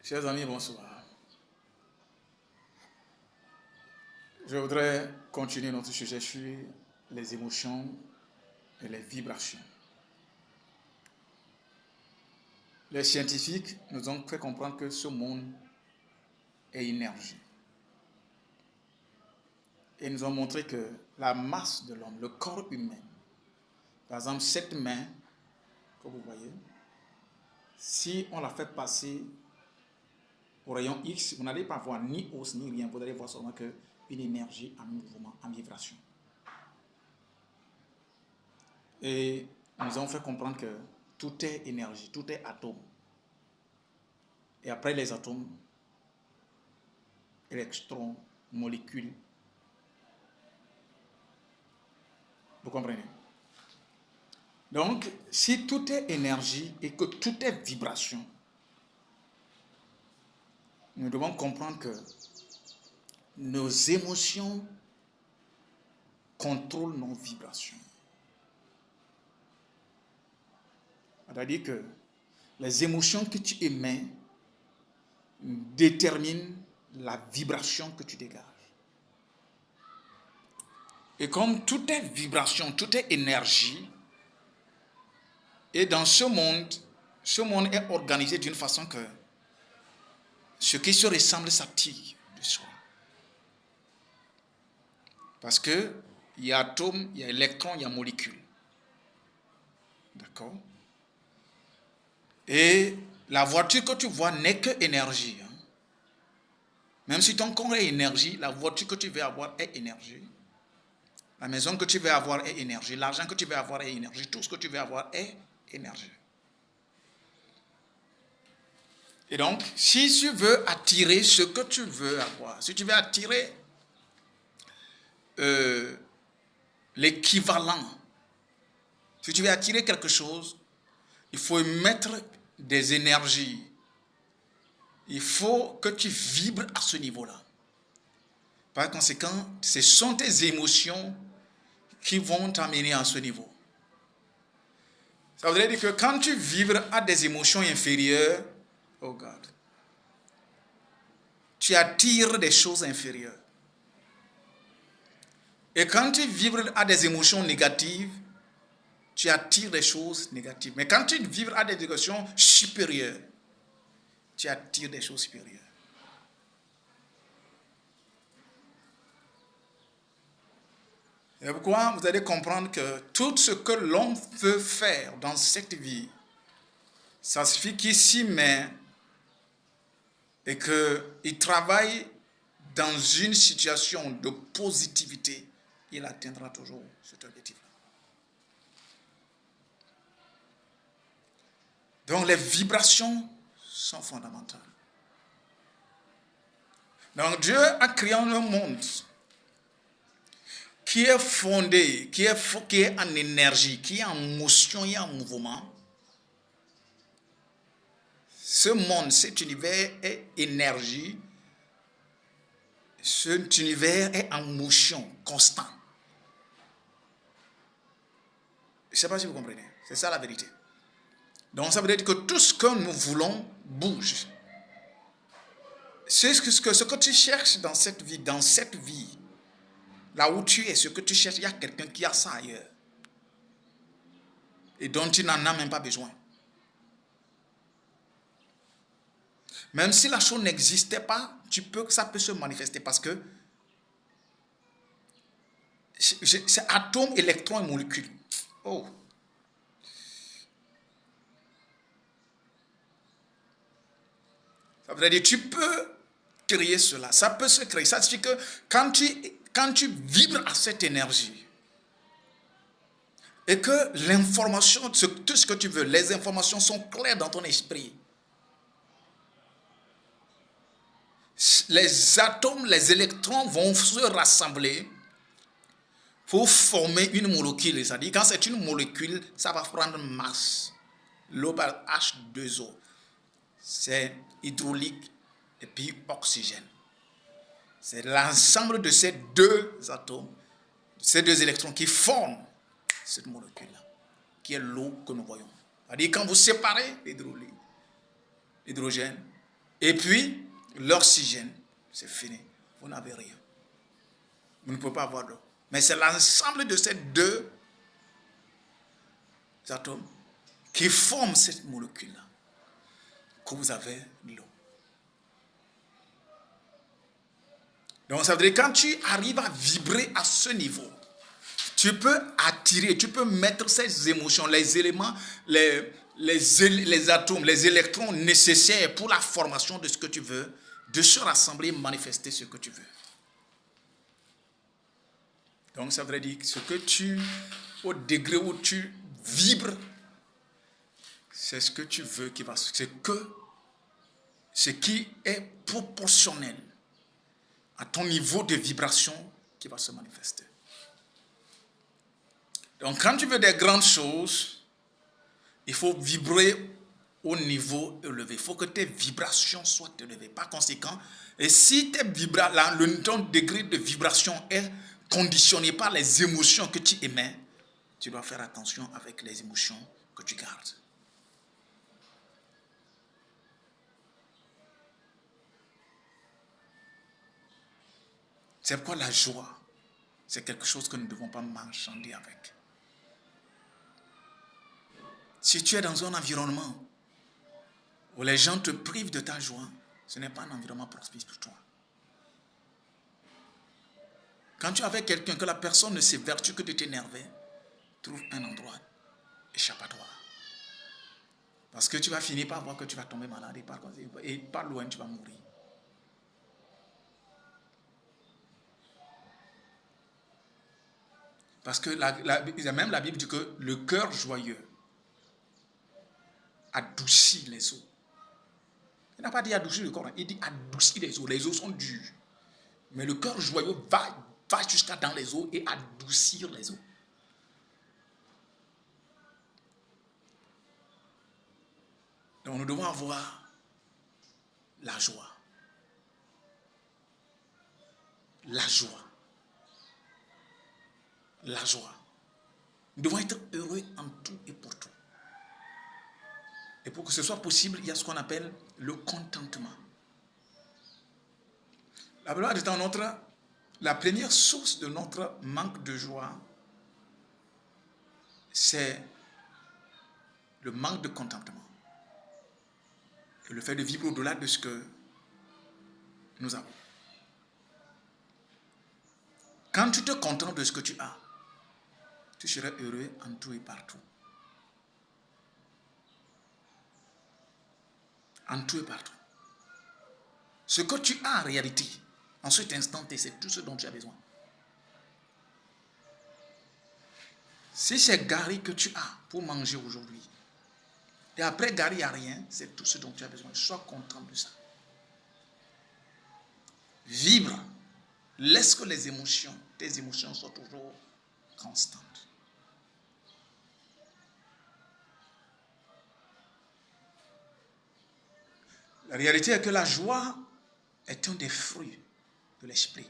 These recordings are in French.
Chers amis, bonsoir. Je voudrais continuer notre sujet sur les émotions et les vibrations. Les scientifiques nous ont fait comprendre que ce monde est énergie. Et nous ont montré que la masse de l'homme, le corps humain, par exemple cette main que vous voyez, si on la fait passer au rayon X, vous n'allez pas voir ni os ni rien, vous allez voir seulement qu'une énergie en mouvement, en vibration. Et nous avons fait comprendre que tout est énergie, tout est atome. Et après les atomes, électrons, molécules. Vous comprenez? Donc, si tout est énergie et que tout est vibration, nous devons comprendre que nos émotions contrôlent nos vibrations. C'est-à-dire que les émotions que tu émets déterminent la vibration que tu dégages. Et comme tout est vibration, tout est énergie, et dans ce monde est organisé d'une façon que ce qui se ressemble s'attire de soi. Parce que il y a atomes, il y a électrons, il y a molécules. D'accord? Et la voiture que tu vois n'est que énergie. Hein? Même si ton corps est énergie, la voiture que tu veux avoir est énergie. La maison que tu veux avoir est énergie. L'argent que tu veux avoir est énergie. Tout ce que tu veux avoir est énergie. Et donc, si tu veux attirer ce que tu veux avoir, si tu veux attirer l'équivalent, si tu veux attirer quelque chose, il faut mettre des énergies. Il faut que tu vibres à ce niveau-là. Par conséquent, ce sont tes émotions qui vont t'amener à ce niveau. Ça voudrait dire que quand tu vibres à des émotions inférieures, oh God, tu attires des choses inférieures. Et quand tu vibres à des émotions négatives, tu attires des choses négatives. Mais quand tu vibres à des émotions supérieures, tu attires des choses supérieures. Et pourquoi vous allez comprendre que tout ce que l'homme veut faire dans cette vie, ça suffit qu'il s'y met et qu'il travaille dans une situation de positivité, il atteindra toujours cet objectif-là. Donc les vibrations sont fondamentales. Donc Dieu a créé un monde qui est fondé, qui est en énergie, qui est en motion et en mouvement. Ce monde, cet univers est énergie. Cet univers est en motion constant. Je ne sais pas si vous comprenez. C'est ça la vérité. Donc ça veut dire que tout ce que nous voulons bouge. Ce que tu cherches dans cette vie, là où tu es, ce que tu cherches, il y a quelqu'un qui a ça ailleurs. Et dont tu n'en as même pas besoin. Même si la chose n'existait pas, ça peut se manifester parce que c'est atomes, électrons et molécules. Oh. Ça veut dire que tu peux créer cela. Ça peut se créer. Ça signifie que quand tu vibres à cette énergie et que l'information, tout ce que tu veux, les informations sont claires dans ton esprit. Les atomes, les électrons vont se rassembler pour former une molécule. C'est-à-dire quand c'est une molécule, ça va prendre masse. L'eau par H2O. C'est hydraulique et puis oxygène. C'est l'ensemble de ces deux atomes, ces deux électrons qui forment cette molécule-là, qui est l'eau que nous voyons. C'est-à-dire quand vous séparez l'hydrogène, Et puis, l'oxygène, c'est fini. Vous n'avez rien. Vous ne pouvez pas avoir d'eau. Mais c'est l'ensemble de ces deux atomes qui forment cette molécule-là que vous avez l'eau. Donc ça veut dire que quand tu arrives à vibrer à ce niveau, tu peux attirer, tu peux mettre ces émotions, les éléments, les atomes, les électrons nécessaires pour la formation de ce que tu veux, de se rassembler, manifester ce que tu veux. Donc ça veut dire que ce que tu, au degré où tu vibres, c'est ce que tu veux qui va, ce qui est proportionnel à ton niveau de vibration qui va se manifester. Donc quand tu veux des grandes choses, il faut vibrer au niveau élevé. Il faut que tes vibrations soient élevées. Par conséquent, et si ton degré de vibration est conditionné par les émotions que tu émets, tu dois faire attention avec les émotions que tu gardes. C'est pourquoi la joie, c'est quelque chose que nous ne devons pas marchander avec. Si tu es dans un environnement où les gens te privent de ta joie, ce n'est pas un environnement propice pour toi. Quand tu es avec quelqu'un que la personne ne s'évertue que de t'énerver, trouve un endroit échappatoire. Parce que tu vas finir par voir que tu vas tomber malade et par loin tu vas mourir. Parce que même la Bible dit que le cœur joyeux adoucit les os. Il n'a pas dit adoucir le corps, il dit adoucir les os. Les os sont durs. Mais le cœur joyeux va jusqu'à dans les os et adoucir les os. Donc nous devons avoir la joie. La joie. La joie. Nous devons être heureux en tout et pour tout. Et pour que ce soit possible, il y a ce qu'on appelle le contentement. La plupart du temps, la première source de notre manque de joie, c'est le manque de contentement. Et le fait de vivre au-delà de ce que nous avons. Quand tu te contentes de ce que tu as, tu seras heureux en tout et partout. En tout et partout. Ce que tu as en réalité, en cet instant, c'est tout ce dont tu as besoin. Si c'est Gary que tu as pour manger aujourd'hui, et après Gary, il n'y a rien, c'est tout ce dont tu as besoin. Sois content de ça. Vibre. Laisse que tes émotions soient toujours constantes. La réalité est que la joie est un des fruits de l'esprit.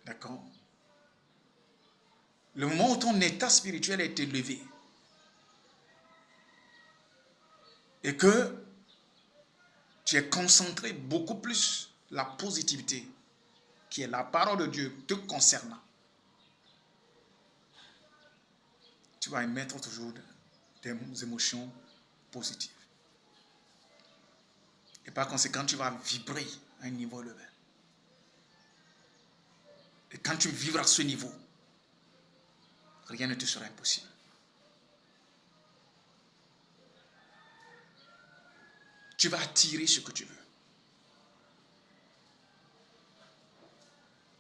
D'accord? Le moment où ton état spirituel est élevé et que tu es concentré beaucoup plus la positivité qui est la parole de Dieu te concernant, tu vas émettre toujours des émotions positives. Et par conséquent, tu vas vibrer à un niveau élevé. Et quand tu vivras à ce niveau, rien ne te sera impossible. Tu vas attirer ce que tu veux.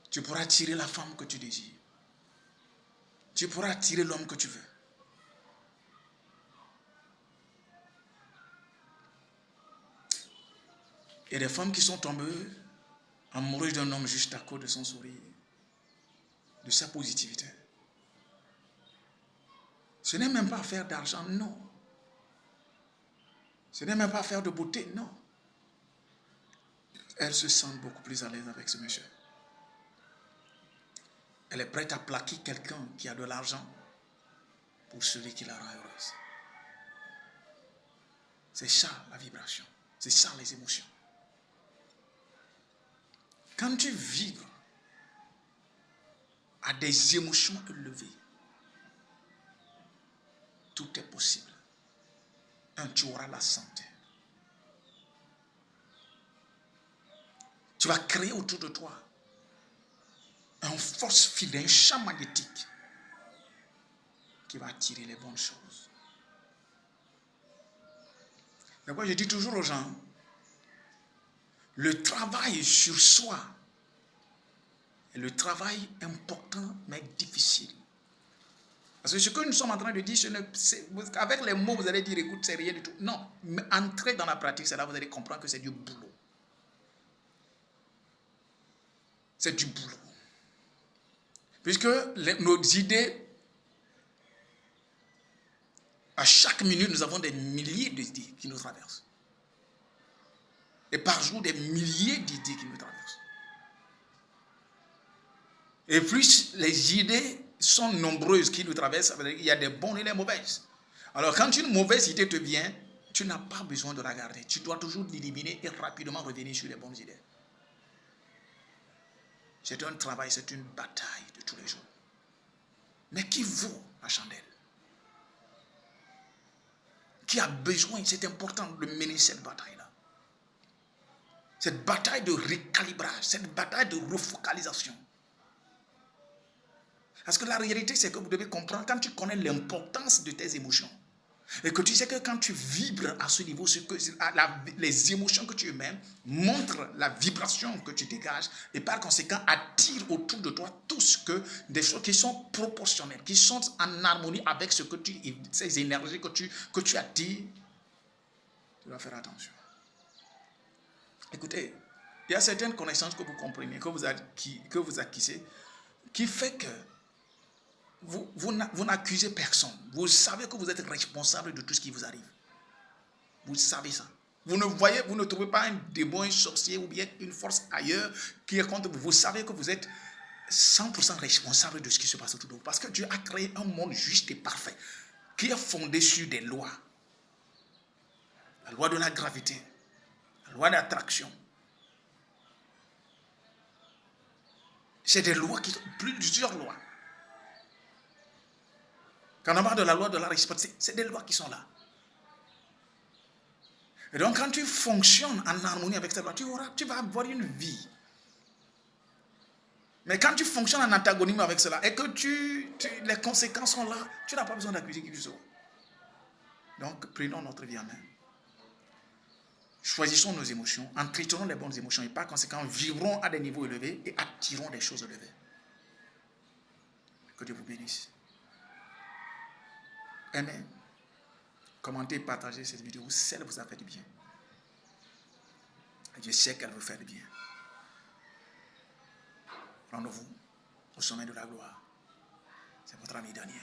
Tu pourras attirer la femme que tu désires. Tu pourras attirer l'homme que tu veux. Il y a des femmes qui sont tombées amoureuses d'un homme juste à cause de son sourire, de sa positivité. Ce n'est même pas affaire d'argent, non. Ce n'est même pas affaire de beauté, non. Elle se sent beaucoup plus à l'aise avec ce monsieur. Elle est prête à plaquer quelqu'un qui a de l'argent pour celui qui la rend heureuse. C'est ça la vibration. C'est ça les émotions. Quand tu vibres à des émotions élevées, tout est possible. Tu auras la santé. Tu vas créer autour de toi une force file, un champ magnétique qui va attirer les bonnes choses. D'abord, je dis toujours aux gens, le travail sur soi est le travail important mais difficile. Parce que ce que nous sommes en train de dire, avec les mots, vous allez dire, écoute, c'est rien du tout. Non, mais entrez dans la pratique, c'est là que vous allez comprendre que c'est du boulot. C'est du boulot. Puisque nos idées, à chaque minute, nous avons des milliers d'idées qui nous traversent. Et par jour, des milliers d'idées qui nous traversent. Et plus les idées sont nombreuses qui nous traversent, il y a des bonnes et des mauvaises. Alors quand une mauvaise idée te vient, tu n'as pas besoin de la garder. Tu dois toujours l'éliminer et rapidement revenir sur les bonnes idées. C'est un travail, c'est une bataille de tous les jours. Mais qui vaut la chandelle? Qui a besoin, c'est important de mener cette bataille-là. Cette bataille de recalibrage, cette bataille de refocalisation. Parce que la réalité, c'est que vous devez comprendre, quand tu connais l'importance de tes émotions, et que tu sais que quand tu vibres à ce niveau, les émotions que tu émets montrent la vibration que tu dégages, et par conséquent attirent autour de toi des choses qui sont proportionnelles, qui sont en harmonie avec ces énergies que tu attires. Tu dois faire attention. Écoutez, il y a certaines connaissances que vous comprenez, que vous acquisez, qui fait que vous n'accusez personne. Vous savez que vous êtes responsable de tout ce qui vous arrive. Vous savez ça. Vous ne trouvez pas un démon, un sorcier ou bien une force ailleurs qui est contre vous. Vous savez que vous êtes 100% responsable de ce qui se passe autour de vous. Parce que Dieu a créé un monde juste et parfait qui est fondé sur des lois. La loi de la gravité, la loi d'attraction. C'est des lois qui sont plusieurs lois. Quand on parle de la loi de la réciprocité, c'est des lois qui sont là. Et donc quand tu fonctionnes en harmonie avec cette loi, tu vas avoir une vie. Mais quand tu fonctionnes en antagonisme avec cela et que les conséquences sont là, tu n'as pas besoin d'accuser qui que ce soit. Donc prenons notre vie en main. Choisissons nos émotions, entretenons les bonnes émotions et par conséquent vivrons à des niveaux élevés et attirons des choses élevées. Que Dieu vous bénisse. Aimez, commentez, partagez cette vidéo si elle vous a fait du bien. Je sais qu'elle vous fait du bien. Rendez-vous au sommet de la gloire. C'est votre ami Daniel.